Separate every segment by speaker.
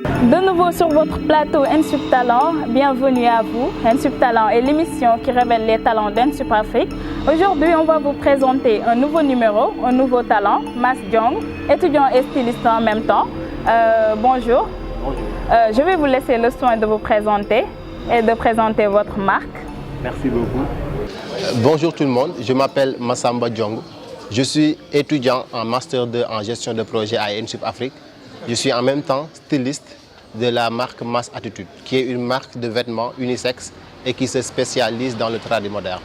Speaker 1: De nouveau sur votre plateau N-Sup Talent, bienvenue à vous. N-Sup Talent est l'émission qui révèle les talents d'N-Sup Afrique. Aujourd'hui, on va vous présenter un nouveau numéro, un nouveau talent, Mass Diong, étudiant et styliste en même temps. Bonjour.
Speaker 2: Bonjour.
Speaker 1: Je vais vous laisser le soin de vous présenter et de présenter votre marque.
Speaker 2: Merci beaucoup.
Speaker 3: Bonjour tout le monde, je m'appelle Massamba Diong. Je suis étudiant en Master 2 en gestion de projet à N-Sup Afrique. Je suis en même temps styliste de la marque Mass Attitude, qui est une marque de vêtements unisexe et qui se spécialise dans le tradi moderne.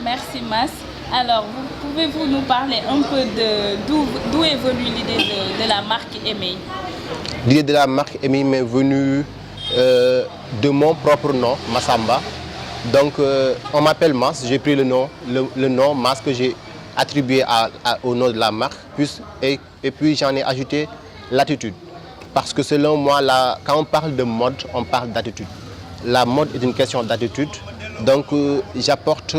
Speaker 1: Merci Mass. Alors, pouvez-vous nous parler un peu d'où évolue l'idée de la marque EMEI?
Speaker 3: L'idée de la marque EMEI m'est venue de mon propre nom, Massamba. Donc, on m'appelle Mass, j'ai pris le nom Mass que j'ai attribué au nom de la marque, et puis j'en ai ajouté l'attitude. Parce que selon moi, quand on parle de mode, on parle d'attitude. La mode est une question d'attitude, donc j'apporte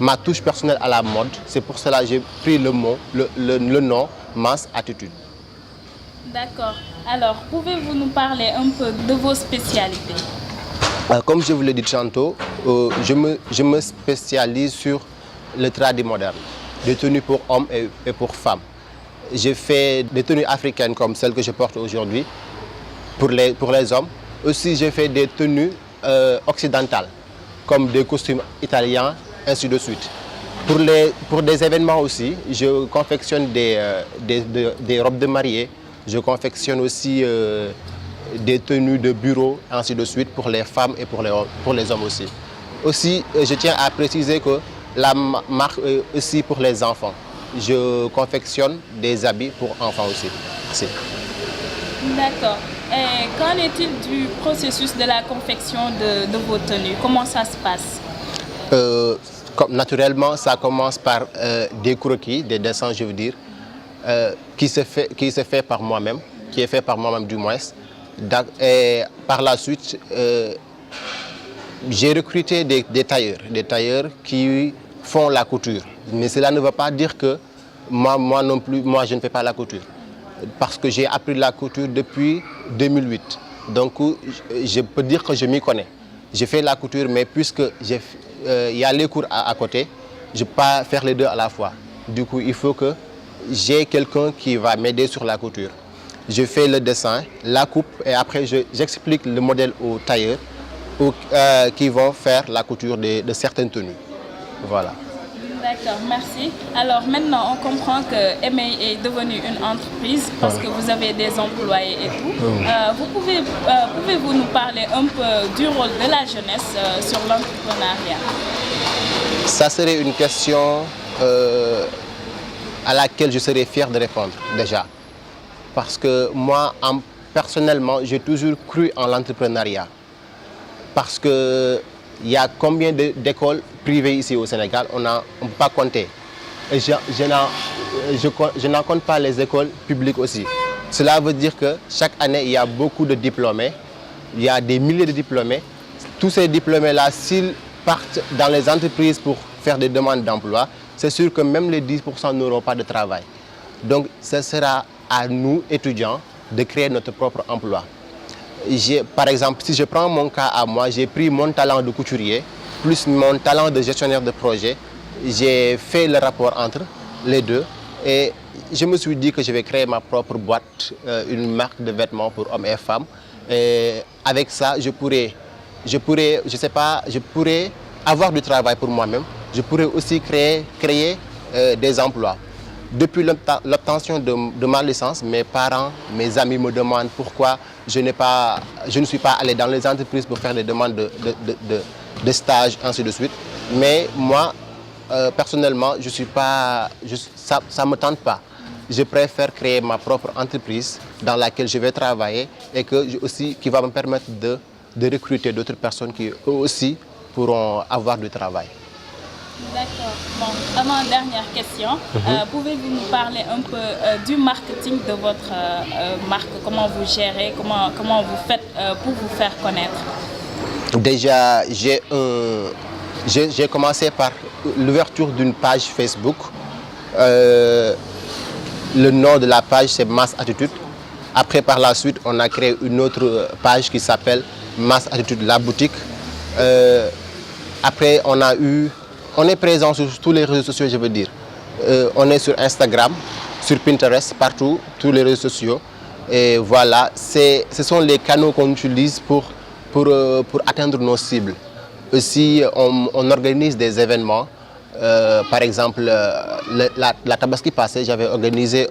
Speaker 3: ma touche personnelle à la mode. C'est pour cela que j'ai pris le nom Mass Attitude.
Speaker 1: D'accord. Alors, pouvez-vous nous parler un peu de vos spécialités?
Speaker 3: Comme je vous l'ai dit tantôt, je me spécialise sur le tradi moderne, des tenues pour hommes et pour femmes. J'ai fait des tenues africaines comme celles que je porte aujourd'hui pour les hommes. Aussi, j'ai fait des tenues occidentales, comme des costumes italiens, ainsi de suite. Pour des événements aussi, je confectionne des robes de mariée. Je confectionne aussi des tenues de bureau, ainsi de suite, pour les femmes et pour les hommes aussi. Aussi, je tiens à préciser que la marque est aussi pour les enfants. Je confectionne des habits pour enfants aussi.
Speaker 1: D'accord. Et qu'en est-il du processus de la confection de vos tenues? Comment ça se passe?
Speaker 3: Naturellement, ça commence par des croquis, des dessins, je veux dire, qui est fait par moi-même du moins. Et par la suite, j'ai recruté des tailleurs qui font la couture. Mais cela ne veut pas dire que moi non plus, moi je ne fais pas la couture. Parce que j'ai appris la couture depuis 2008. Donc je peux dire que je m'y connais. J'ai fait la couture, mais puisque il y a les cours à côté, je ne peux pas faire les deux à la fois. Du coup, il faut que j'ai quelqu'un qui va m'aider sur la couture. Je fais le dessin, la coupe, et après j'explique le modèle aux tailleurs qui vont faire la couture de certaines tenues. Voilà.
Speaker 1: D'accord, merci. Alors maintenant, on comprend que EMEI est devenue une entreprise parce que vous avez des employés et tout. Pouvez-vous nous parler un peu du rôle de la jeunesse sur l'entrepreneuriat? Ça
Speaker 3: serait une question à laquelle je serais fier de répondre déjà. Parce que moi, personnellement, j'ai toujours cru en l'entrepreneuriat. Parce que il y a combien d'écoles privées ici au Sénégal, on ne peut pas compter. Et je n'en compte pas les écoles publiques aussi. Cela veut dire que chaque année, il y a beaucoup de diplômés. Il y a des milliers de diplômés. Tous ces diplômés-là, s'ils partent dans les entreprises pour faire des demandes d'emploi, c'est sûr que même les 10% n'auront pas de travail. Donc, ce sera à nous, étudiants, de créer notre propre emploi. Par exemple, si je prends mon cas à moi, j'ai pris mon talent de couturier, plus mon talent de gestionnaire de projet. J'ai fait le rapport entre les deux et je me suis dit que je vais créer ma propre boîte, une marque de vêtements pour hommes et femmes. Et avec ça, je pourrais avoir du travail pour moi-même. Je pourrais aussi créer des emplois. Depuis l'obtention de ma licence, mes parents, mes amis me demandent pourquoi je ne suis pas allé dans les entreprises pour faire des demandes de stage, ainsi de suite. Mais moi, personnellement, ça ne me tente pas. Je préfère créer ma propre entreprise dans laquelle je vais travailler et qui va me permettre de recruter d'autres personnes qui eux aussi pourront avoir du travail.
Speaker 1: D'accord. Bon, avant-dernière question, pouvez-vous nous parler un peu du marketing de votre marque? Comment vous gérez, comment vous faites pour vous faire connaître?
Speaker 3: Déjà, j'ai commencé par l'ouverture d'une page Facebook. Le nom de la page, c'est Mass Attitude. Après, par la suite, on a créé une autre page qui s'appelle Mass Attitude, la boutique. Après, on est présent sur tous les réseaux sociaux, je veux dire. On est sur Instagram, sur Pinterest, partout, tous les réseaux sociaux. Et voilà, ce sont les canaux qu'on utilise pour atteindre nos cibles. Aussi, on organise des événements. Par exemple, la Tabaski passée, j'avais organisé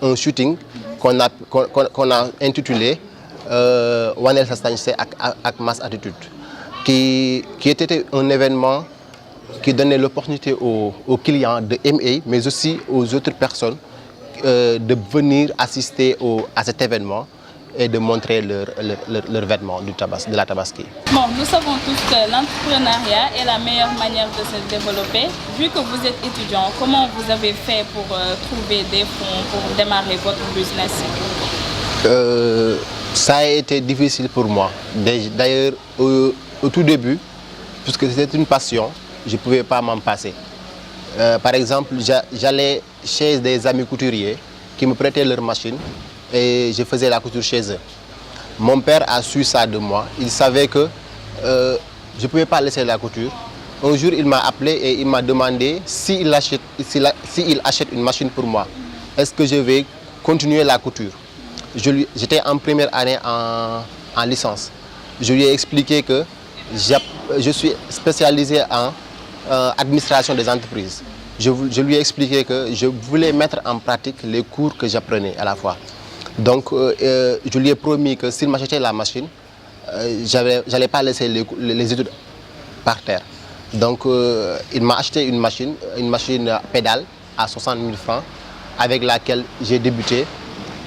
Speaker 3: un shooting qu'on a intitulé Wanel Sastanjse avec Mass Attitude, qui était un événement qui donnait l'opportunité aux clients de MA, mais aussi aux autres personnes de venir assister à cet événement et de montrer leurs vêtements de la Tabaski.
Speaker 1: Bon, nous savons tous que l'entrepreneuriat est la meilleure manière de se développer. Vu que vous êtes étudiant, comment vous avez fait pour trouver des fonds pour démarrer votre business?
Speaker 3: Ça a été difficile pour moi. D'ailleurs, au tout début, puisque c'était une passion, je ne pouvais pas m'en passer. Par exemple, j'allais chez des amis couturiers qui me prêtaient leurs machines et je faisais la couture chez eux. Mon père a su ça de moi. Il savait que je ne pouvais pas laisser la couture. Un jour, il m'a appelé et il m'a demandé s'il achète une machine pour moi. Est-ce que je vais continuer la couture? J'étais en première année en licence. Je lui ai expliqué que je suis spécialisé en administration des entreprises. Je lui ai expliqué que je voulais mettre en pratique les cours que j'apprenais à la fois. Donc, je lui ai promis que s'il m'achetait la machine, je n'allais pas laisser les études par terre. Donc, il m'a acheté une machine pédale à 60 000 francs avec laquelle j'ai débuté.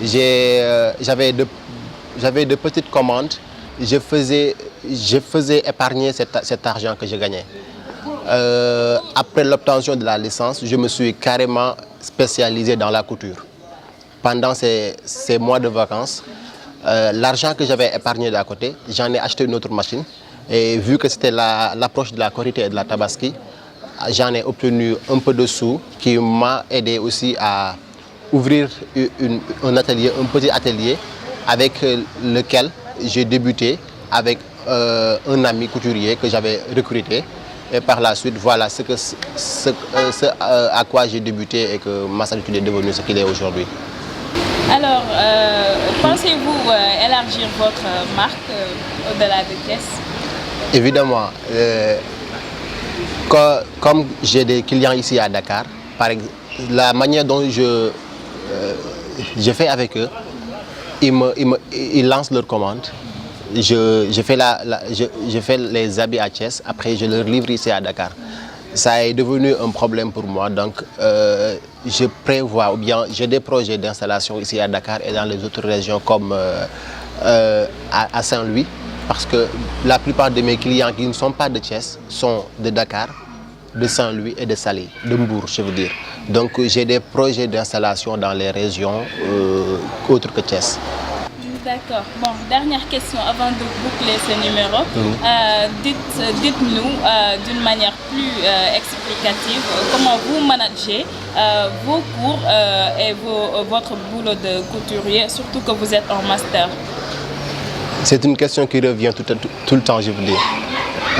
Speaker 3: J'avais de petites commandes. Je faisais épargner cet argent que je gagnais. Après l'obtention de la licence, je me suis carrément spécialisé dans la couture. Pendant ces mois de vacances, l'argent que j'avais épargné d'à côté, j'en ai acheté une autre machine. Et vu que c'était l'approche de la Korité et de la Tabaski, j'en ai obtenu un peu de sous qui m'a aidé aussi à ouvrir un petit atelier avec lequel j'ai débuté avec un ami couturier que j'avais recruté. Et par la suite, voilà ce à quoi j'ai débuté et que Mass Attitude est devenu ce qu'il est aujourd'hui.
Speaker 1: Alors, pensez-vous élargir votre marque au-delà de Thiès? Évidemment.
Speaker 3: Comme j'ai des clients ici à Dakar, la manière dont je fais avec eux, ils lancent leurs commandes. Je fais les habits à Thiès, après je leur livre ici à Dakar. Ça est devenu un problème pour moi, donc je prévois, ou bien j'ai des projets d'installation ici à Dakar et dans les autres régions comme à Saint-Louis, parce que la plupart de mes clients qui ne sont pas de Thiès sont de Dakar, de Saint-Louis et de Saly, de Mbour, je veux dire. Donc j'ai des projets d'installation dans les régions autres que Thiès.
Speaker 1: D'accord. Bon, dernière question avant de boucler ce numéro. Dites-nous d'une manière plus explicative comment vous managez vos cours et votre boulot de couturier, surtout que vous êtes en master.
Speaker 3: C'est une question qui revient tout le temps, je veux dire.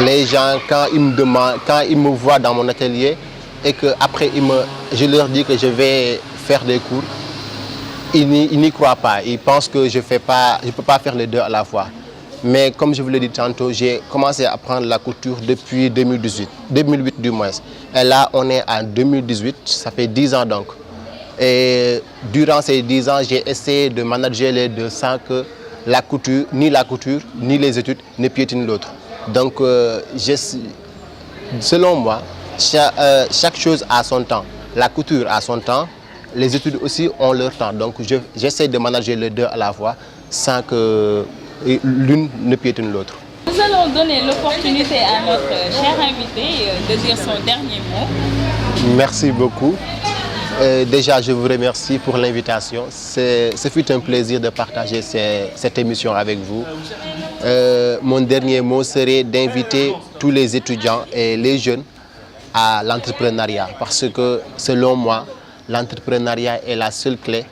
Speaker 3: Les gens, quand ils me voient dans mon atelier et qu'après je leur dis que je vais faire des cours, ils n'y croient pas. Ils pensent que je ne peux pas faire les deux à la fois. Mais comme je vous l'ai dit tantôt, j'ai commencé à apprendre la couture depuis 2008 du moins. Et là, on est en 2018, ça fait 10 ans donc. Et durant ces 10 ans, j'ai essayé de manager les deux sans que la couture, ni les études ne piétinent l'autre. Donc, selon moi, chaque chose a son temps. La couture a son temps. Les études aussi ont leur temps, donc j'essaie de manager les deux à la fois sans que l'une ne piétine l'autre.
Speaker 1: Nous allons donner l'opportunité à notre cher invité de dire son dernier mot.
Speaker 3: Merci beaucoup. Déjà, je vous remercie pour l'invitation. Ce fut un plaisir de partager cette émission avec vous. Mon dernier mot serait d'inviter tous les étudiants et les jeunes à l'entrepreneuriat parce que, selon moi, l'entrepreneuriat est la seule clé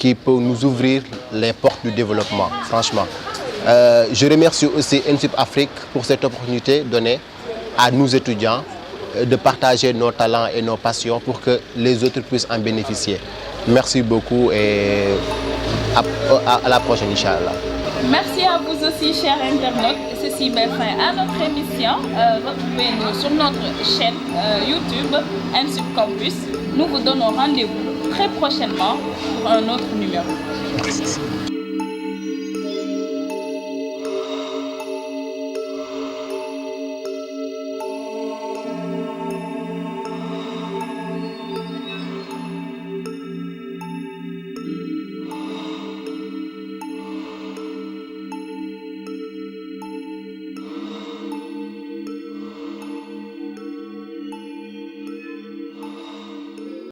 Speaker 3: qui peut nous ouvrir les portes du développement, franchement. Je remercie aussi ENSUP Afrique pour cette opportunité donnée à nous étudiants de partager nos talents et nos passions pour que les autres puissent en bénéficier. Merci beaucoup et à la prochaine, Inch'Allah.
Speaker 1: Merci à vous aussi, chers internautes. Ceci met fin à notre émission. Retrouvez-nous sur notre chaîne YouTube ENSUP Campus. Nous vous donnons rendez-vous très prochainement pour un autre numéro.